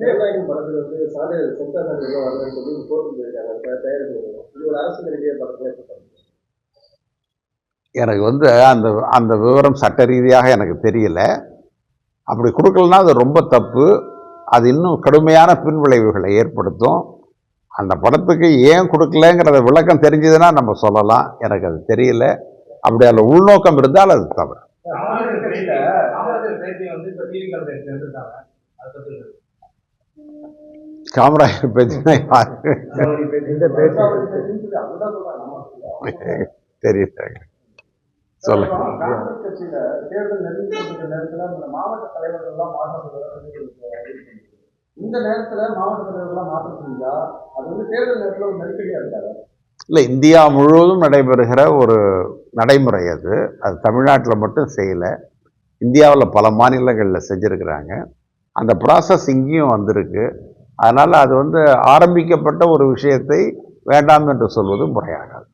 ஜனநாயகம் படத்துல வந்து சான்றிதழ் சென்சார் சான்றிதழ் வரலன்னு சொல்லி கோர்ட்டு போயிருக்காங்க தயாரிப்பு. இது ஒரு அரசு ரீதியா படத்துல எனக்கு வந்து அந்த அந்த விவரம் சட்ட ரீதியாக எனக்கு தெரியல. அப்படி கொடுக்கலன்னா அது ரொம்ப தப்பு. அது இன்னும் கடுமையான பின்விளைவுகளை ஏற்படுத்தும். அந்த படத்துக்கு ஏன் கொடுக்கலங்கிறத விளக்கம் தெரிஞ்சதுன்னா நம்ம சொல்லலாம். எனக்கு அது தெரியல. அப்படி அதில் உள்நோக்கம் இருந்தால் அது தவறு. காமராஜர் பேச்சுனா யாரு தெரியல. சொல்லுங்க. தேர்தல் நெருங்கிட்டு நேரத்தில் மாவட்ட தலைவர்கள்லாம் இந்த நேரத்தில் மாவட்ட தலைவர்கள்லாம் மாற்றம் செஞ்சா அது வந்து தேர்தல் நேரத்தில் ஒரு நெருக்கடியாக இருக்காது. இல்லை, இந்தியா முழுவதும் நடைபெறுகிற ஒரு நடைமுறை அது. அது தமிழ்நாட்டில் மட்டும் செய்யலை, இந்தியாவில் பல மாநிலங்களில் செஞ்சுருக்கிறாங்க. அந்த ப்ராசஸ் இங்கேயும் வந்திருக்கு. அதனால் அது வந்து ஆரம்பிக்கப்பட்ட ஒரு விஷயத்தை வேண்டாம் என்று சொல்வது முறையாகாது.